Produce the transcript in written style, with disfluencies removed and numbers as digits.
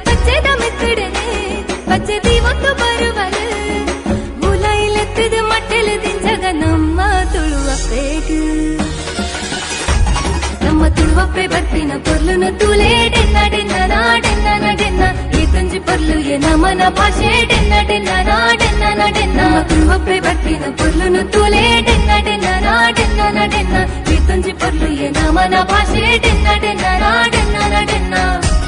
ಪಚ್ಚೆದ ಮೆತ್ತಡನೆ ಪಚ್ಚೆದಿ ಒಂದು ಬರುವಲು ಮುಲೈಲೆತ್ತದು ಮಟ್ಟಲು ತಿಂಜಗ ನಮ್ಮ ತುಳುವ ಪೇಟು ನಮ್ಮ ತುಳುವಪ್ಪೆ ಬರ್ತಿನ ಪೊರ್ಲುನು ತುಲೆ ಡೆನ್ನ ಡೆನ್ನ ನಾಡೆನ್ನ ನಡೆನ್ನ ಈ ತುಂಜಿ ಪೊರ್ಲು ಎ ನಮನ ಭಾಷೆ ಡೆನ್ನ ಡೆನ್ನ ನಾಡೆನ್ನ ನಡೆನ್ನ ನಮ್ಮ ತುಳುವಪ್ಪೆ ಬರ್ತಿನ ಪೊರ್ಲುನು ತುಲೆ ಡೆನ್ನ ಡೆನ್ನ ನಾಡೆನ್ನ ನಡೆನ್ನ ಈ ತುಂಜಿ ಪೊರ್ಲು ಎ ನಮನ ಭಾಷೆ ಡೆನ್ನ ಡೆನ್ನ ನಾಡೆ